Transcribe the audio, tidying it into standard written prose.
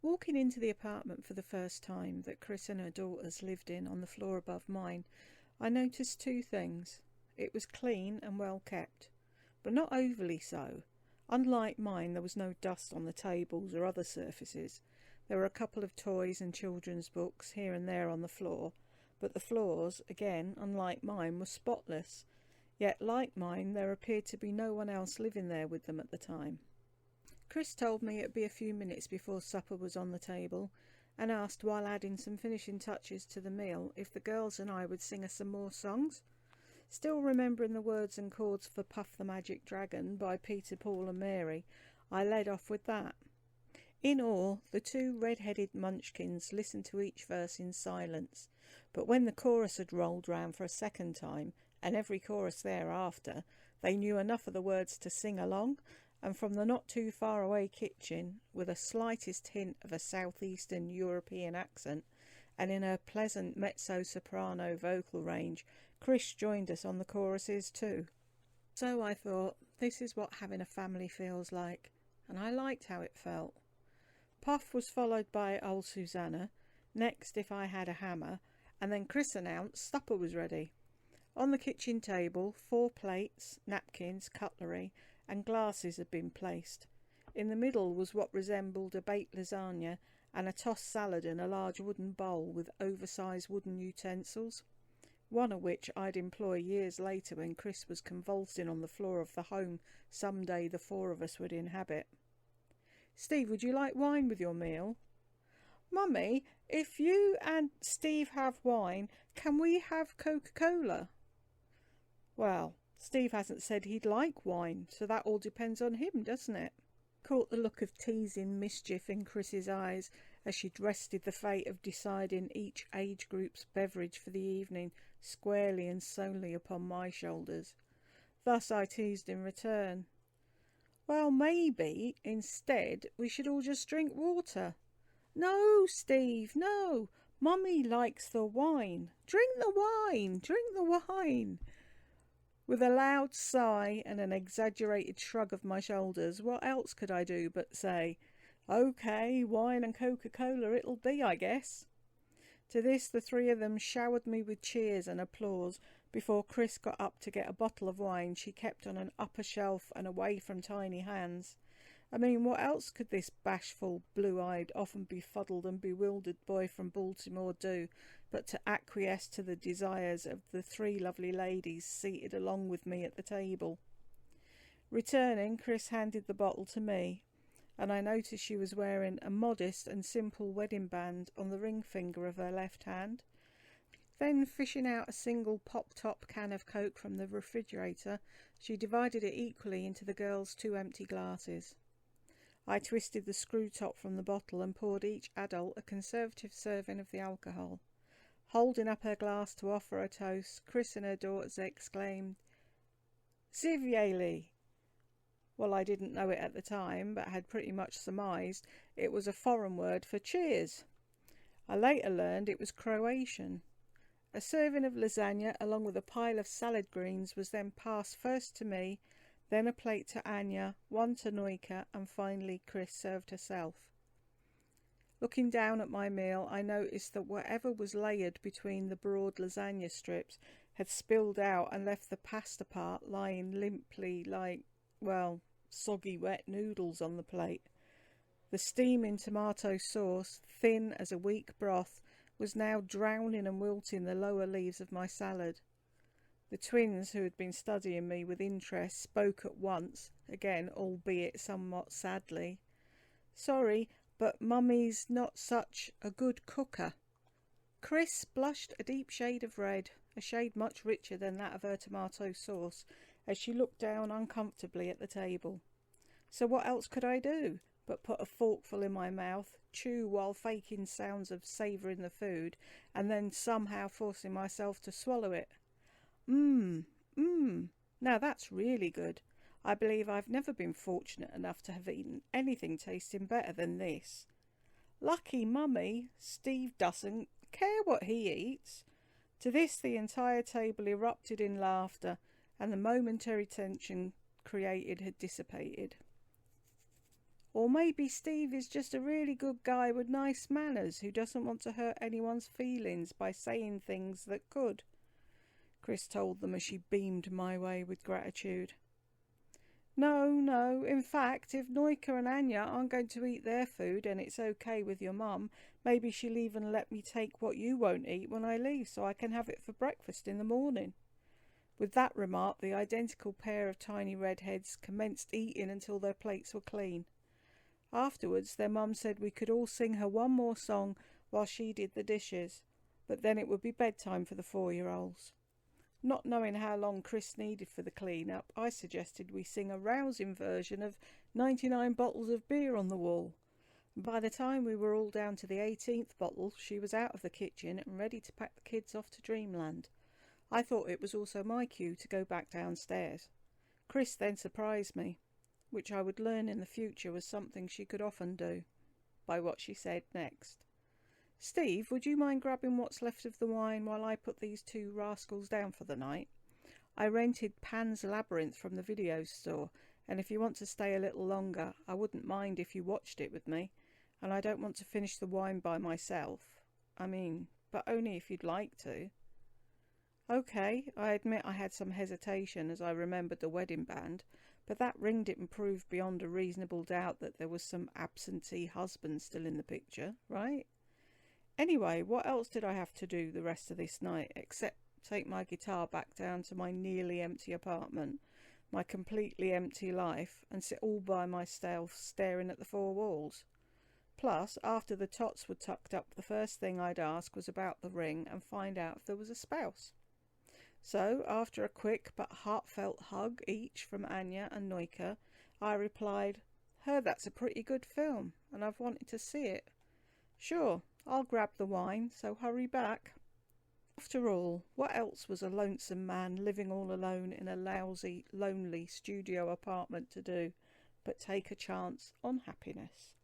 Walking into the apartment for the first time that Chris and her daughters lived in on the floor above mine, I noticed two things. It was clean and well kept, but not overly so. Unlike mine, there was no dust on the tables or other surfaces. There were a couple of toys and children's books here and there on the floor, but the floors, again, unlike mine, were spotless. Yet, like mine, there appeared to be no one else living there with them at the time. Chris told me it'd be a few minutes before supper was on the table, and asked, while adding some finishing touches to the meal, if the girls and I would sing us some more songs. Still remembering the words and chords for Puff the Magic Dragon by Peter, Paul and Mary, I led off with that. In awe, the two red-headed munchkins listened to each verse in silence, but when the chorus had rolled round for a second time, and every chorus thereafter, they knew enough of the words to sing along, and from the not-too-far-away kitchen, with a slightest hint of a southeastern European accent, and in her pleasant mezzo-soprano vocal range, Chris joined us on the choruses too. So I thought, this is what having a family feels like, and I liked how it felt. Puff was followed by old Susanna, next If I Had a Hammer, and then Chris announced supper was ready. On the kitchen table, 4 plates, napkins, cutlery, and glasses had been placed. In the middle was what resembled a baked lasagna, and a tossed salad in a large wooden bowl with oversized wooden utensils, one of which I'd employ years later when Chris was convulsing on the floor of the home someday the 4 of us would inhabit. "Steve, would you like wine with your meal?" "Mummy, if you and Steve have wine, can we have Coca-Cola?" "Well, Steve hasn't said he'd like wine, so that all depends on him, doesn't it?" Caught the look of teasing mischief in Chris's eyes as she'd rested the fate of deciding each age group's beverage for the evening squarely and solely upon my shoulders. Thus I teased in return. "Well, maybe, instead, we should all just drink water." "No, Steve, no. Mummy likes the wine. Drink the wine, drink the wine." With a loud sigh and an exaggerated shrug of my shoulders, what else could I do but say, "OK, wine and Coca-Cola it'll be, I guess." To this the 3 of them showered me with cheers and applause before Chris got up to get a bottle of wine she kept on an upper shelf and away from tiny hands. I mean, what else could this bashful, blue-eyed, often befuddled and bewildered boy from Baltimore do but to acquiesce to the desires of the 3 lovely ladies seated along with me at the table? Returning, Chris handed the bottle to me, and I noticed she was wearing a modest and simple wedding band on the ring finger of her left hand. Then, fishing out a single pop-top can of Coke from the refrigerator, she divided it equally into the girls' 2 empty glasses. I twisted the screw top from the bottle and poured each adult a conservative serving of the alcohol. Holding up her glass to offer a toast, Chris and her daughters exclaimed, "Zivyeli!" Well, I didn't know it at the time, but had pretty much surmised it was a foreign word for cheers. I later learned it was Croatian. A serving of lasagna along with a pile of salad greens was then passed first to me, then a plate to Anya, one to Noika, and finally Chris served herself. Looking down at my meal, I noticed that whatever was layered between the broad lasagna strips had spilled out and left the pasta part lying limply like, well, soggy wet noodles on the plate. The steaming tomato sauce, thin as a weak broth, was now drowning and wilting the lower leaves of my salad. The twins, who had been studying me with interest, spoke at once, again albeit somewhat sadly. "Sorry, but Mummy's not such a good cooker." Chris blushed a deep shade of red, a shade much richer than that of her tomato sauce, as she looked down uncomfortably at the table. So what else could I do but put a forkful in my mouth, chew while faking sounds of savouring the food, and then somehow forcing myself to swallow it? Now that's really good. I believe I've never been fortunate enough to have eaten anything tasting better than this. Lucky Mummy, Steve doesn't care what he eats. To this the entire table erupted in laughter, and the momentary tension created had dissipated. Or maybe Steve is just a really good guy with nice manners who doesn't want to hurt anyone's feelings by saying things that could. Chris told them as she beamed my way with gratitude. No. In fact, if Noika and Anya aren't going to eat their food and it's okay with your mum, maybe she'll even let me take what you won't eat when I leave so I can have it for breakfast in the morning. With that remark, the identical pair of tiny redheads commenced eating until their plates were clean. Afterwards, their mum said we could all sing her one more song while she did the dishes, but then it would be bedtime for the 4-year-olds. Not knowing how long Chris needed for the clean-up, I suggested we sing a rousing version of 99 bottles of beer on the wall. By the time we were all down to the 18th bottle, she was out of the kitchen and ready to pack the kids off to dreamland. I thought it was also my cue to go back downstairs. Chris then surprised me, which I would learn in the future was something she could often do, by what she said next. Steve, would you mind grabbing what's left of the wine while I put these 2 rascals down for the night? I rented Pan's Labyrinth from the video store, and if you want to stay a little longer, I wouldn't mind if you watched it with me, and I don't want to finish the wine by myself. But only if you'd like to. Okay, I admit I had some hesitation as I remembered the wedding band, but that ring didn't prove beyond a reasonable doubt that there was some absentee husband still in the picture, right? Anyway, what else did I have to do the rest of this night except take my guitar back down to my nearly empty apartment, my completely empty life, and sit all by myself staring at the 4 walls? Plus, after the tots were tucked up, the first thing I'd ask was about the ring and find out if there was a spouse. So, after a quick but heartfelt hug each from Anya and Noika, I replied, "Heard that's a pretty good film, and I've wanted to see it. Sure, I'll grab the wine, so hurry back." After all, what else was a lonesome man living all alone in a lousy, lonely studio apartment to do but take a chance on happiness?